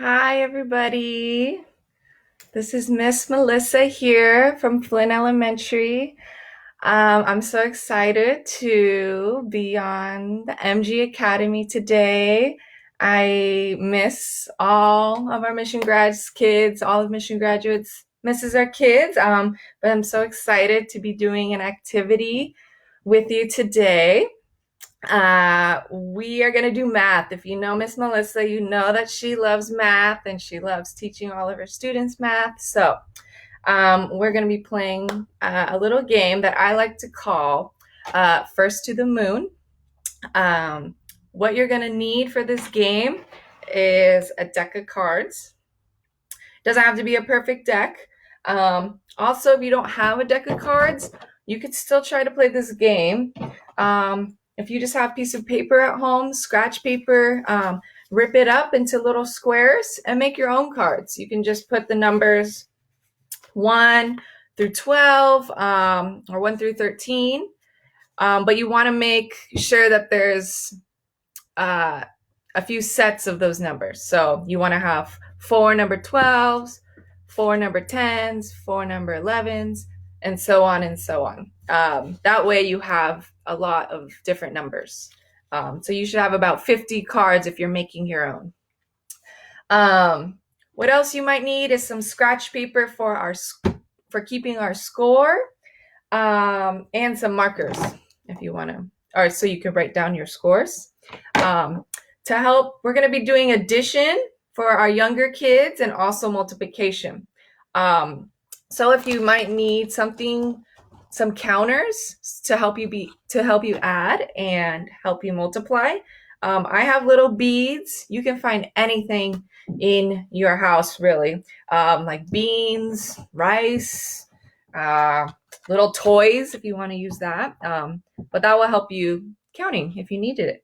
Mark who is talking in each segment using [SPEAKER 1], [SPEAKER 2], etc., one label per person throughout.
[SPEAKER 1] Hi, everybody. This is Miss Melissa here from Flynn Elementary. I'm so excited to be on the MG Academy today. I miss all of our Mission Grads kids, all of Mission graduates misses our kids. But I'm so excited to be doing an activity with you today. We are going to do math. If you know Miss Melissa, you know that she loves math and she loves teaching all of her students math. So, we're going to be playing a little game that I like to call First to the Moon. Um, what you're going to need for this game is a deck of cards. Doesn't have to be a perfect deck. Also, if you don't have a deck of cards, you could still try to play this game. If you just have a piece of paper at home, scratch paper, rip it up into little squares and make your own cards. You can just put the numbers 1 through 12 or 1 through 13. But you want to make sure that there's a few sets of those numbers. So you want to have 4 number 12s, 4 number 10s, 4 number 11s, and so on and so on. That way you have a lot of different numbers. So you should have about 50 cards if you're making your own. What else you might need is some scratch paper for keeping our score, and some markers if you want to, or so you can write down your scores. To help, we're going to be doing addition for our younger kids and also multiplication. So if you might need some counters to help you add and help you multiply. I have little beads. You can find anything in your house, really, like beans, rice, little toys if you want to use that. But that will help you counting if you needed it.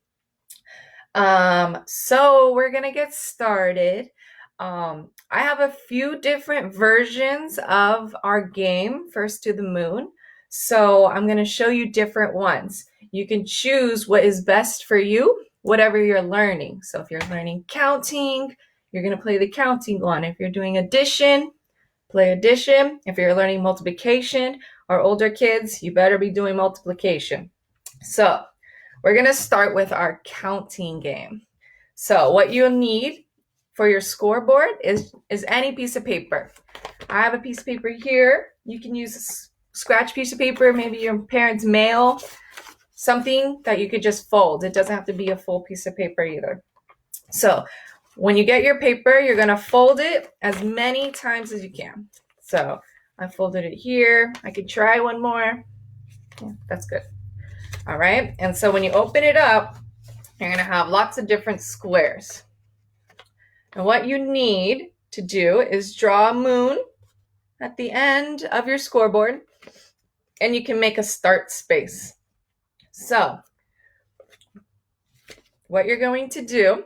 [SPEAKER 1] So we're gonna get started. I have a few different versions of our game, First to the Moon. So I'm gonna show you different ones. You can choose what is best for you, whatever you're learning. So if you're learning counting, you're gonna play the counting one. If you're doing addition, play addition. If you're learning multiplication or older kids, you better be doing multiplication. So we're going to start with our counting game. So what you'll need for your scoreboard is any piece of paper. I have a piece of paper here. You can use a scratch piece of paper, maybe your parents' mail, something that you could just fold. It doesn't have to be a full piece of paper either. So when you get your paper, you're going to fold it as many times as you can. So I folded it here. I could try one more. Yeah, that's good. All right. And so when you open it up, you're going to have lots of different squares. And what you need to do is draw a moon at the end of your scoreboard, and you can make a start space. So what you're going to do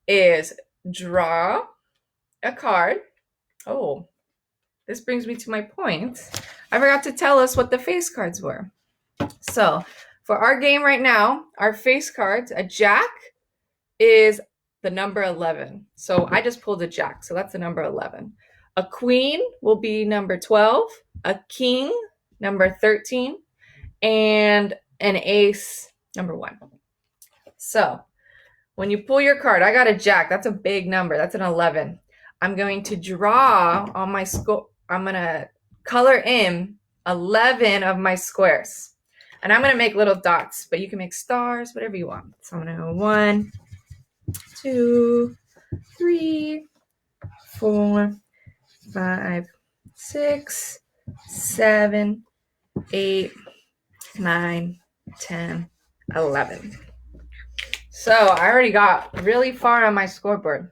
[SPEAKER 1] is draw a card. Oh, this brings me to my point. I forgot to tell us what the face cards were. So for our game right now, our face cards, a jack is the number 11. So I just pulled a jack, so that's the number 11. A queen will be number 12, a king, number 13, and an ace, number 1. So when you pull your card, I got a jack. That's a big number. That's an 11. I'm going to draw on my I'm going to color in 11 of my squares. And I'm going to make little dots, but you can make stars, whatever you want. So I'm going to go 1, 2, 3, 4, 5, 6, 7, 8, 9, 10, 11. So I already got really far on my scoreboard.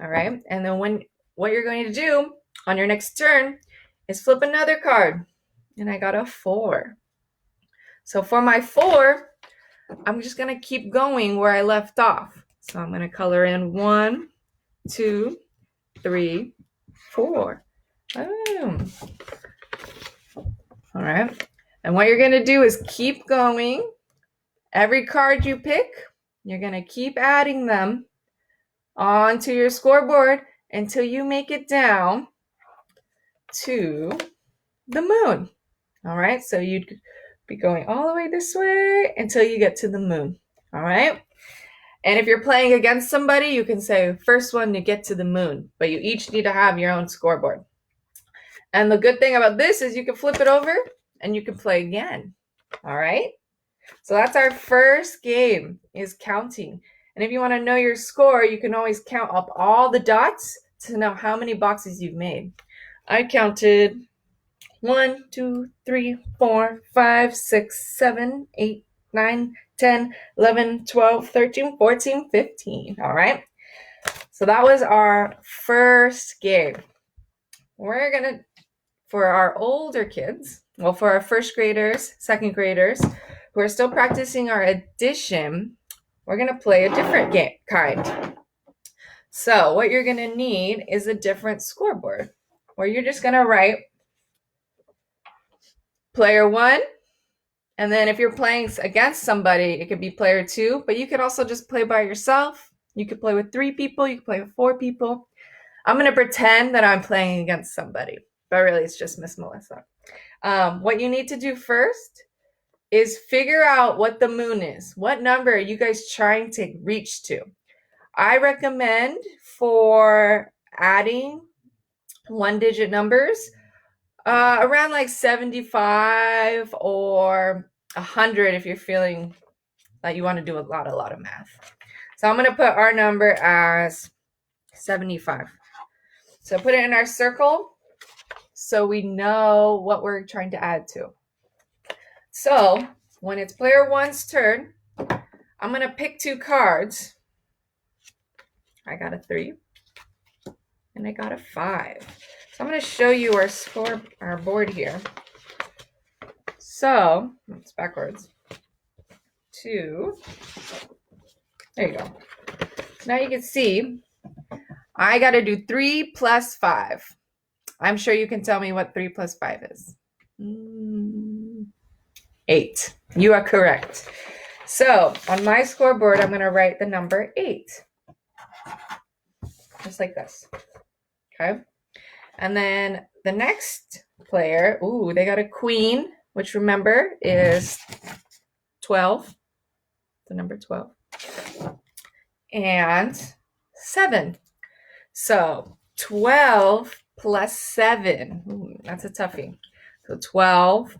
[SPEAKER 1] All right. And then what you're going to do on your next turn is flip another card. And I got a 4. So for my 4, I'm just going to keep going where I left off. So I'm going to color in 1, 2, 3, 4. Boom. All right. And what you're going to do is keep going. Every card you pick, you're going to keep adding them onto your scoreboard until you make it down to the moon. All right, so you'd be going all the way this way until you get to the moon. All right, and if you're playing against somebody, you can say first one to get to the moon, but you each need to have your own scoreboard. And the good thing about this is you can flip it over and you can play again. All right, so that's our first game, is counting. And if you want to know your score, you can always count up all the dots to know how many boxes you've made. I counted 1, 2, 3, 4, 5, 6, 7, 8, 9, 10, 11, 12, 13, 14, 15. All right. So that was our first game. We're going to, for our older kids, well, for our first graders, second graders, who are still practicing our addition, we're going to play a different game kind. So what you're going to need is a different scoreboard where you're just going to write player 1. And then if you're playing against somebody, it could be player 2, but you could also just play by yourself. You could play with 3 people. You could play with 4 people. I'm going to pretend that I'm playing against somebody, but really it's just Miss Melissa. What you need to do first is figure out what the moon is. What number are you guys trying to reach to? I recommend for adding 1-digit numbers, around like 75 or 100 if you're feeling like you want to do a lot of math. So I'm going to put our number as 75. So put it in our circle so we know what we're trying to add to. So when it's player 1's turn, I'm going to pick 2 cards. I got a 3 and I got a 5. So I'm going to show you our board here. So it's backwards. 2. There you go. So now you can see I got to do 3 plus 5. I'm sure you can tell me what 3 plus 5 is. 8. You are correct. So on my scoreboard, I'm going to write the number 8. Just like this. Okay. And then the next player, they got a queen, which remember is 12. The number 12. And 7. So 12 plus 7. That's a toughie. So 12,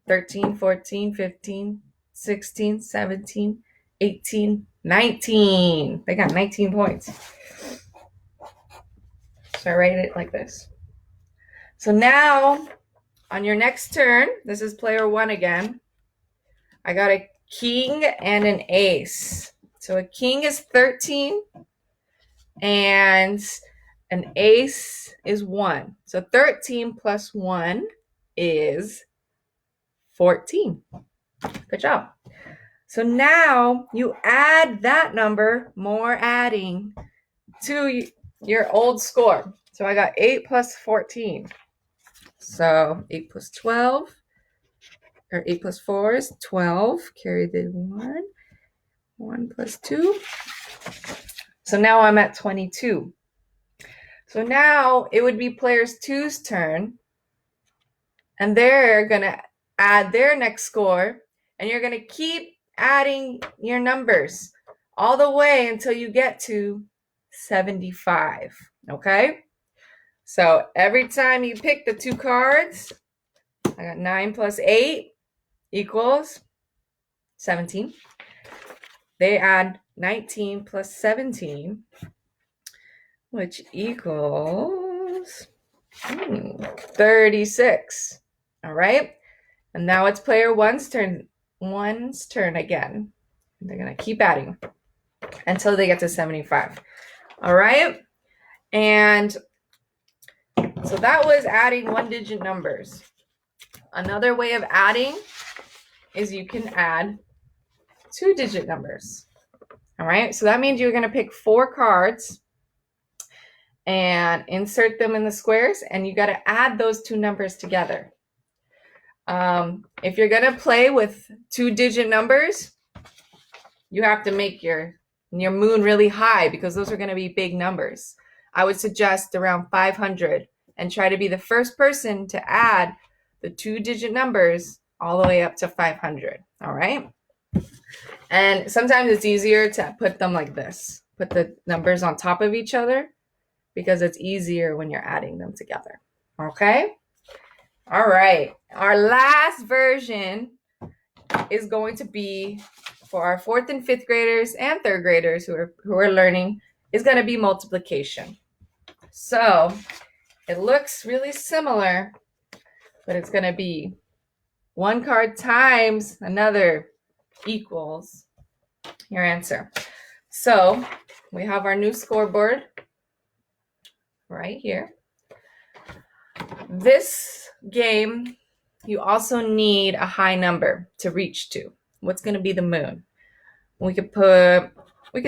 [SPEAKER 1] 13, 14, 15, 16, 17, 18, 19. They got 19 points. So I write it like this. So now on your next turn, this is player 1 again. I got a king and an ace. So a king is 13 and an ace is 1. So 13 plus 1 is 14. Good job. So now you add that number, more adding to your old score. So I got 8 plus 14. So 8 plus 12, or 8 plus 4 is 12. Carry the 1. 1 plus 2. So now I'm at 22. So now it would be player 2's turn. And they're going to add their next score. And you're going to keep adding your numbers all the way until you get to 75. Okay? So every time you pick the 2 cards, I got 9 plus 8 equals 17. They add 19 plus 17, which equals 36. All right? And now it's player 1's turn again. They're going to keep adding until they get to 75. All right? And so that was adding 1-digit numbers. Another way of adding is you can add 2-digit numbers. All right? So that means you're going to pick 4 cards and insert them in the squares, and you got to add those 2 numbers together. If you're going to play with 2-digit numbers, you have to make your and your moon really high, because those are going to be big numbers. I would suggest around 500 and try to be the first person to add the 2-digit numbers all the way up to 500. All right. And sometimes it's easier to put them like this, put the numbers on top of each other, because it's easier when you're adding them together. Okay. All right. Our last version is going to be for our 4th and 5th graders and 3rd graders who are learning, is going to be multiplication. So it looks really similar, but it's going to be one card times another equals your answer. So we have our new scoreboard right here. This game, you also need a high number to reach to. What's going to be the moon? We could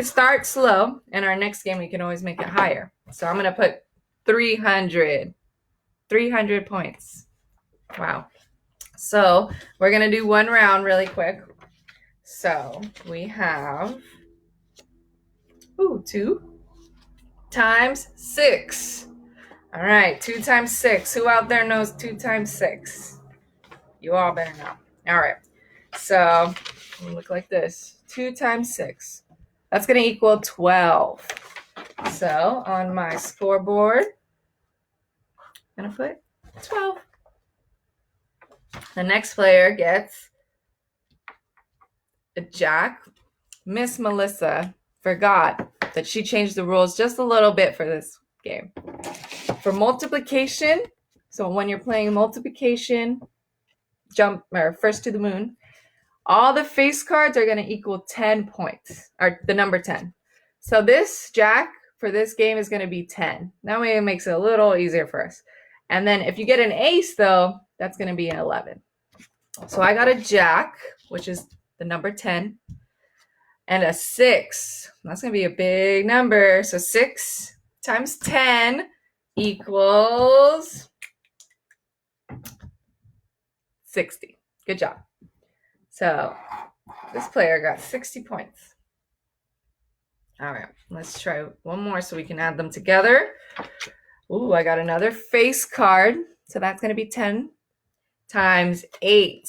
[SPEAKER 1] start slow, and our next game we can always make it higher. So I'm going to put 300 points. Wow. So we're going to do one round really quick. So we have 2 times 6. All right, 2 times 6. Who out there knows 2 times 6? You all better know. All right, so look like this. 2 times 6. That's going to equal 12. So on my scoreboard, I'm going to put 12. The next player gets a jack. Miss Melissa forgot that she changed the rules just a little bit for this game. For multiplication, so when you're playing multiplication, jump or first to the moon, all the face cards are going to equal 10 points, or the number 10. So this jack for this game is going to be 10. That way it makes it a little easier for us. And then if you get an ace, though, that's going to be an 11. So I got a jack, which is the number 10, and a 6. That's going to be a big number. So 6 times 10 equals 60. Good job. So this player got 60 points. All right, let's try one more so we can add them together. Ooh, I got another face card. So that's going to be 10 times 8.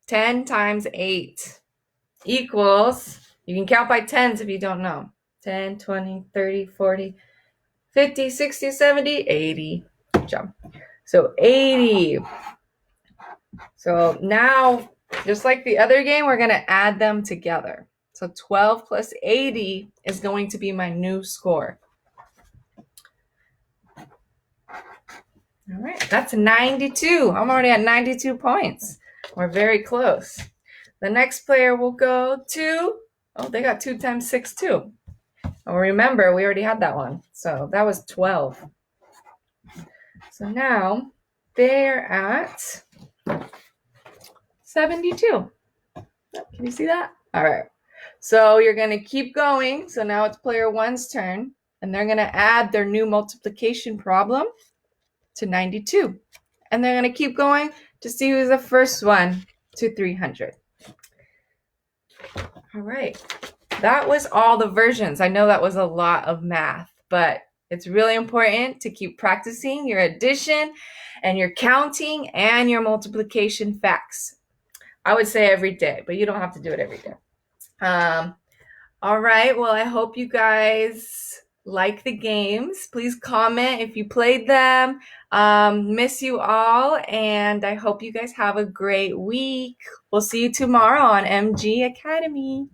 [SPEAKER 1] 10 times 8 equals, you can count by tens if you don't know, 10, 20, 30, 40, 50, 60, 70, 80. Good job. So 80. So now, just like the other game, we're going to add them together. So 12 plus 80 is going to be my new score. All right, that's 92. I'm already at 92 points. We're very close. The next player will go to, they got 2 times 6 too. Oh, remember, we already had that one. So that was 12. So now they're at 72. Can you see that? All right. So you're going to keep going. So now it's player 1's turn, and they're going to add their new multiplication problem to 92. And they're going to keep going to see who's the first one to 300. All right. That was all the versions. I know that was a lot of math, but it's really important to keep practicing your addition and your counting and your multiplication facts. I would say every day, but you don't have to do it every day. All right. Well, I hope you guys like the games. Please comment if you played them. Miss you all, and I hope you guys have a great week. We'll see you tomorrow on MG Academy.